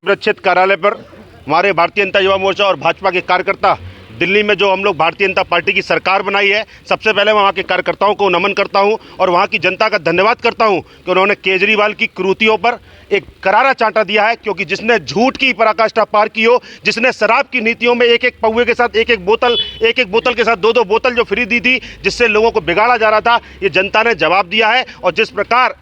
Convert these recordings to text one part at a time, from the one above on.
सुरक्षित कार्यालय पर हमारे भारतीय जनता युवा मोर्चा और भाजपा के कार्यकर्ता दिल्ली में जो हम लोग भारतीय जनता पार्टी की सरकार बनाई है, सबसे पहले मैं वहाँ के कार्यकर्ताओं को नमन करता हूँ और वहाँ की जनता का धन्यवाद करता हूँ कि उन्होंने केजरीवाल की कुरीतियों पर एक करारा चांटा दिया है। क्योंकि जिसने झूठ की पराकाष्ठा पार की हो, जिसने शराब की नीतियों में एक एक पौवे के साथ एक एक बोतल के साथ दो बोतल जो फ्री दी थी, जिससे लोगों को बिगाड़ा जा रहा था, ये जनता ने जवाब दिया है। और जिस प्रकार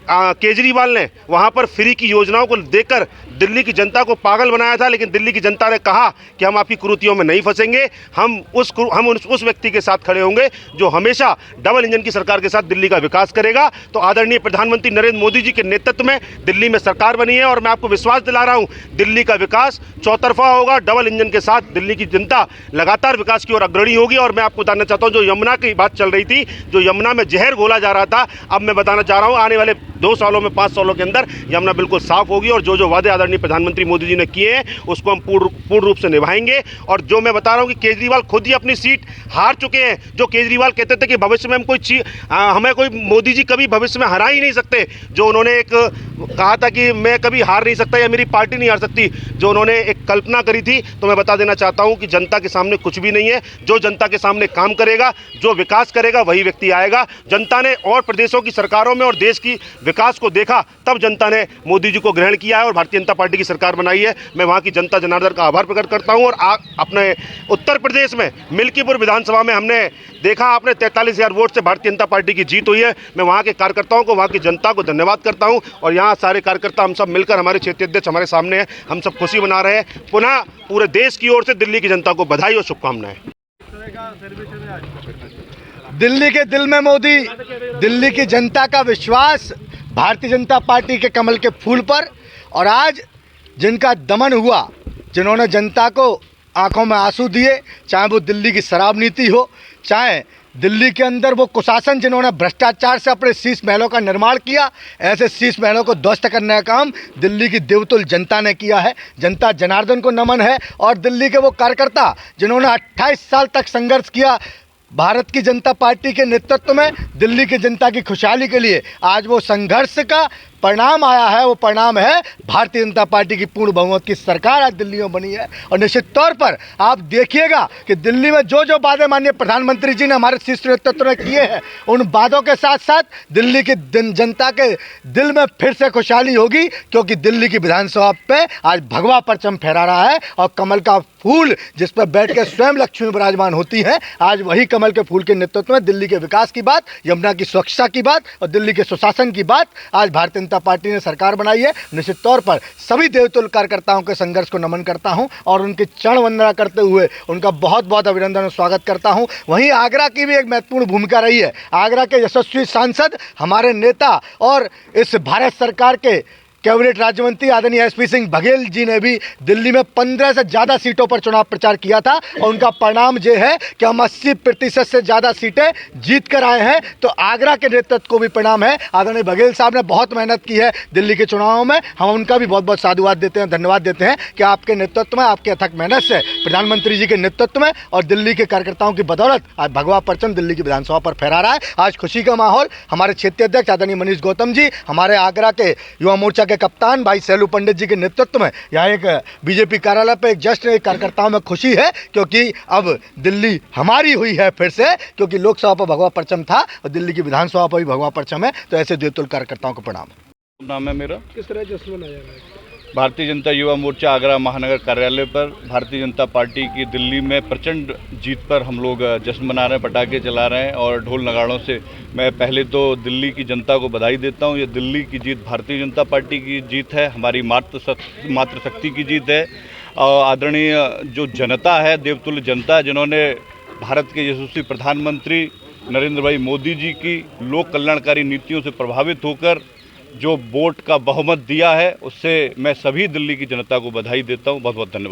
केजरीवाल ने वहां पर फ्री की योजनाओं को देकर दिल्ली की जनता को पागल बनाया था, लेकिन दिल्ली की जनता ने कहा कि हम आपकी कुरीतियों में नहीं फंसेंगे, हम उस व्यक्ति के साथ खड़े होंगे जो हमेशा डबल इंजन की सरकार के साथ दिल्ली का विकास करेगा। तो आदरणीय प्रधानमंत्री नरेंद्र मोदी जी के नेतृत्व में दिल्ली में सरकार बनी है और मैं आपको विश्वास दिला रहा हूं, दिल्ली का विकास चौतरफा होगा। डबल इंजन के साथ दिल्ली की जनता लगातार विकास की ओर अग्रणी होगी। और मैं आपको बताना चाहता हूं, जो यमुना की बात चल रही थी, जो यमुना में जहर घोला जा रहा था, अब मैं बताना चाह रहा हूं आने वाले 2 सालों में 5 सालों के अंदर यमुना बिल्कुल साफ होगी। और जो वादे आदरणीय प्रधानमंत्री मोदी जी ने किए हैं उसको हम पूर्ण रूप से निभाएंगे। और जो मैं बता रहा हूं कि केजरीवाल खुद ही अपनी सीट हार चुके हैं। जो केजरीवाल कहते थे कि भविष्य में हमें कोई मोदी जी कभी भविष्य में हरा ही नहीं सकते, जो उन्होंने एक कहा था कि मैं कभी हार नहीं सकता या मेरी पार्टी नहीं हार सकती, जो उन्होंने एक कल्पना करी थी, तो मैं बता देना चाहता हूं कि जनता के सामने कुछ भी नहीं है। जो जनता के सामने काम करेगा, जो विकास करेगा, वही व्यक्ति आएगा। जनता ने और प्रदेशों की सरकारों में और देश की विकास को देखा, तब जनता ने मोदी जी को ग्रहण किया है और भारतीय जनता पार्टी की सरकार बनाई है। मैं वहां की जनता जनार्दन का आभार प्रकट करता हूं। और अपने उत्तर प्रदेश में मिल्कीपुर विधानसभा में हमने देखा, आपने 43,000 वोट से भारतीय जनता पार्टी की जीत हुई है। मैं वहां के कार्यकर्ताओं को, वहां की जनता को धन्यवाद करता हूं। और यहाँ सारे कार्यकर्ता हम सब मिलकर, हमारे क्षेत्रीय अध्यक्ष हमारे सामने हैं, हम सब खुशी मना रहे हैं। पुनः पूरे देश की ओर से दिल्ली की जनता को बधाई और शुभकामनाएं। दिल्ली के दिल में मोदी, दिल्ली की जनता का विश्वास भारतीय जनता पार्टी के कमल के फूल पर। और आज जिनका दमन हुआ, जिन्होंने जनता को आंखों में आंसू दिए, चाहे वो दिल्ली की शराब नीति हो, चाहे दिल्ली के अंदर वो कुशासन, जिन्होंने भ्रष्टाचार से अपने शीश महलों का निर्माण किया, ऐसे शीश महलों को ध्वस्त करने का काम दिल्ली की देवतुल्य जनता ने किया है। जनता जनार्दन को नमन है। और दिल्ली के वो कार्यकर्ता जिन्होंने 28 साल तक संघर्ष किया भारत की जनता पार्टी के नेतृत्व में दिल्ली की जनता की खुशहाली के लिए, आज वो संघर्ष का परिणाम आया है। वो परिणाम है भारतीय जनता पार्टी की पूर्ण बहुमत की सरकार आज दिल्ली में बनी है। और निश्चित तौर पर आप देखिएगा कि दिल्ली में जो जो वादे माननीय प्रधानमंत्री जी ने हमारे शीर्ष नेतृत्व ने किए हैं, उन वादों के साथ साथ दिल्ली की जनता के दिल में फिर से खुशहाली होगी। क्योंकि दिल्ली की विधानसभा पे आज भगवा परचम फहरा रहा है और कमल का फूल जिस पर बैठ के स्वयं लक्ष्मी विराजमान होती है, आज वही कमल के फूल के नेतृत्व में दिल्ली के विकास की बात, यमुना की स्वच्छता की बात और दिल्ली के सुशासन की बात आज भारतीय जनता पार्टी ने सरकार बनाई है। निश्चित तौर पर सभी देवतुल्य कार्यकर्ताओं के संघर्ष को नमन करता हूं और उनकी चरण वंदना करते हुए उनका बहुत बहुत अभिनंदन और स्वागत करता हूं। वहीं आगरा की भी एक महत्वपूर्ण भूमिका रही है। आगरा के यशस्वी सांसद, हमारे नेता और इस भारत सरकार के कैबिनेट राज्य मंत्री आदरणीय एसपी सिंह बघेल जी ने भी दिल्ली में 15 से ज़्यादा सीटों पर चुनाव प्रचार किया था। और उनका परिणाम ये है कि हम 80% से ज़्यादा सीटें जीत कर आए हैं। तो आगरा के नेतृत्व को भी परिणाम है। आदरणीय बघेल साहब ने बहुत मेहनत की है दिल्ली के चुनावों में, हम उनका भी बहुत बहुत साधुवाद देते हैं, धन्यवाद देते हैं कि आपके नेतृत्व में, आपके अथक मेहनत से, प्रधानमंत्री जी के नेतृत्व में और दिल्ली के कार्यकर्ताओं की बदौलत आज भगवा परचम दिल्ली की विधानसभा पर फहरा रहा है। आज खुशी का माहौल। हमारे क्षेत्रीय अध्यक्ष आदरणीय मनीष गौतम जी, हमारे आगरा के युवा मोर्चा के कप्तान भाई सैलू पंडित जी के नेतृत्व में यहाँ एक बीजेपी कार्यालय पर एक जश्न, कार्यकर्ताओं में खुशी है। क्योंकि अब दिल्ली हमारी हुई है फिर से, क्योंकि लोकसभा पर भगवा परचम था और दिल्ली की विधानसभा पर भी भगवा परचम है। तो ऐसे देवतुल्य कार्यकर्ताओं को प्रणाम। नाम है मेरा। किस तरह जश्न मनाया जा रहा है? भारतीय जनता युवा मोर्चा आगरा महानगर कार्यालय पर भारतीय जनता पार्टी की दिल्ली में प्रचंड जीत पर हम लोग जश्न मना रहे हैं, पटाखे चला रहे हैं और ढोल नगाड़ों से। मैं पहले तो दिल्ली की जनता को बधाई देता हूं। ये दिल्ली की जीत भारतीय जनता पार्टी की जीत है, हमारी मातृशक्ति की जीत है। आदरणीय जो जनता है, देवतुल्य जनता, जिन्होंने भारत के यशस्वी प्रधानमंत्री नरेंद्र भाई मोदी जी की लोक कल्याणकारी नीतियों से प्रभावित होकर जो वोट का बहुमत दिया है, उससे मैं सभी दिल्ली की जनता को बधाई देता हूं। बहुत बहुत धन्यवाद।